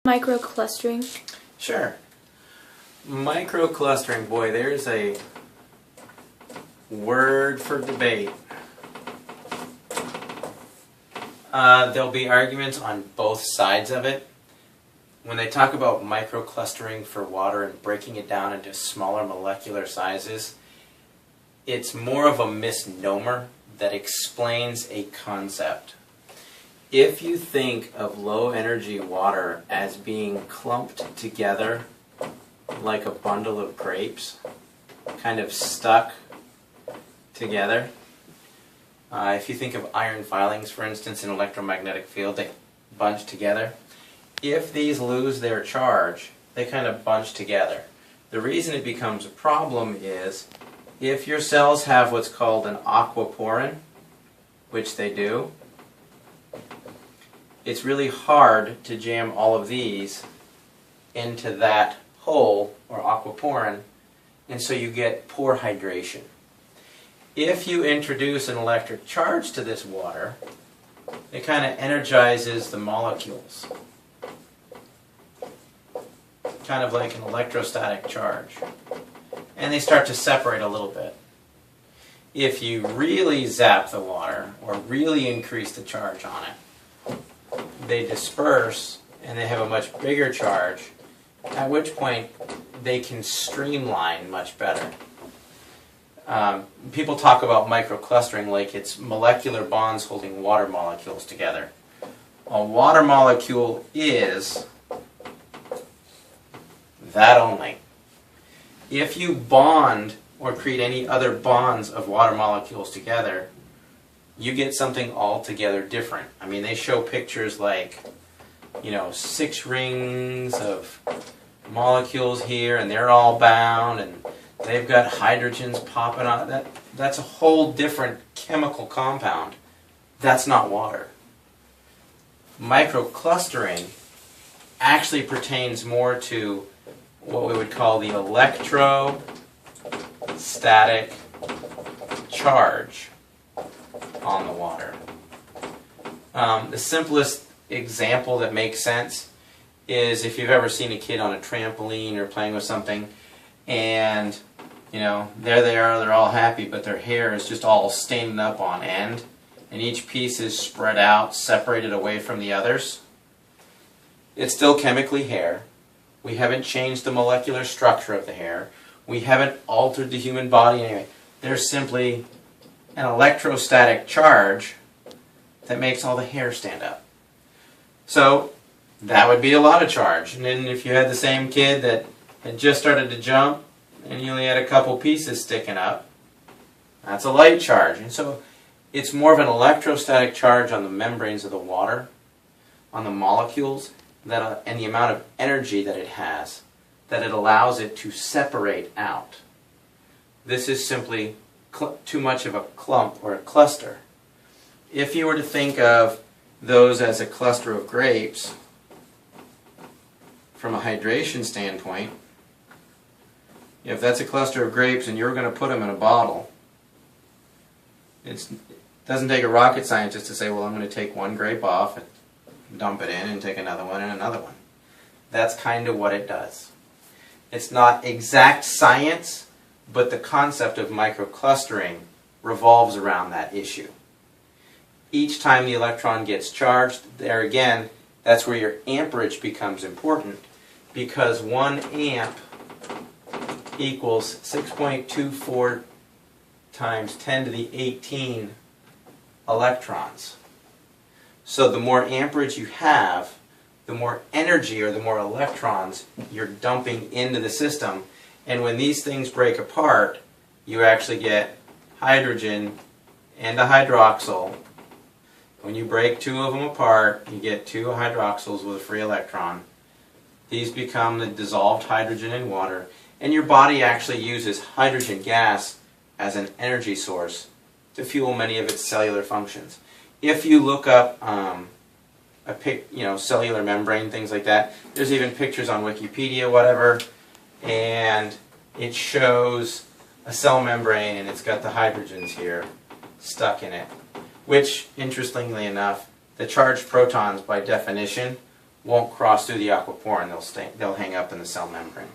Microclustering? Sure. Microclustering, boy, there's a word for debate. There'll be arguments on both sides of it. When they talk about microclustering for water and breaking it down into smaller molecular sizes, it's more of a misnomer that explains a concept. If you think of low energy water as being clumped together like a bundle of grapes, kind of stuck together, if you think of iron filings, for instance, in an electromagnetic field, they bunch together. If these lose their charge, they kind of bunch together. The reason it becomes a problem is if your cells have what's called an aquaporin, which they do, it's really hard to jam all of these into that hole, or aquaporin, and so you get poor hydration. If you introduce an electric charge to this water, it kind of energizes the molecules, kind of like an electrostatic charge, and they start to separate a little bit. If you really zap the water, or really increase the charge on it, they disperse and they have a much bigger charge, at which point they can streamline much better. People talk about microclustering like it's molecular bonds holding water molecules together. A water molecule is that only. If you bond or create any other bonds of water molecules together, you get something altogether different. I mean, they show pictures like, 6 rings of molecules here, and they're all bound, and they've got hydrogens popping on. That's a whole different chemical compound. That's not water. Microclustering actually pertains more to what we would call the electrostatic charge on the water. The simplest example that makes sense is if you've ever seen a kid on a trampoline or playing with something, and there they are, they're all happy, but their hair is just all standing up on end, and each piece is spread out, separated away from the others. It's still chemically hair. We haven't changed the molecular structure of the hair. We haven't altered the human body anyway. There's simply an electrostatic charge that makes all the hair stand up. So that would be a lot of charge. And then if you had the same kid that had just started to jump and you only had a couple pieces sticking up, that's a light charge. And so it's more of an electrostatic charge on the membranes of the water, on the molecules, and the amount of energy that it has, that it allows it to separate out. This is simply too much of a clump or a cluster. If you were to think of those as a cluster of grapes, from a hydration standpoint, if that's a cluster of grapes and you're going to put them in a bottle, it doesn't take a rocket scientist to say, well, I'm going to take one grape off and dump it in and take another one and another one. That's kind of what it does. It's not exact science, but the concept of microclustering revolves around that issue. Each time the electron gets charged, there again, that's where your amperage becomes important, because 1 amp equals 6.24 times 10 to the 18 electrons. So the more amperage you have, the more energy or the more electrons you're dumping into the system. And when these things break apart, you actually get hydrogen and a hydroxyl. When you break 2 of them apart, you get 2 hydroxyls with a free electron. These become the dissolved hydrogen in water, and your body actually uses hydrogen gas as an energy source to fuel many of its cellular functions. If you look up cellular membrane, things like that, there's even pictures on Wikipedia, whatever, and it shows a cell membrane, and it's got the hydrogens here stuck in it, which, interestingly enough, the charged protons, by definition, won't cross through the aquaporin. They'll hang up in the cell membrane.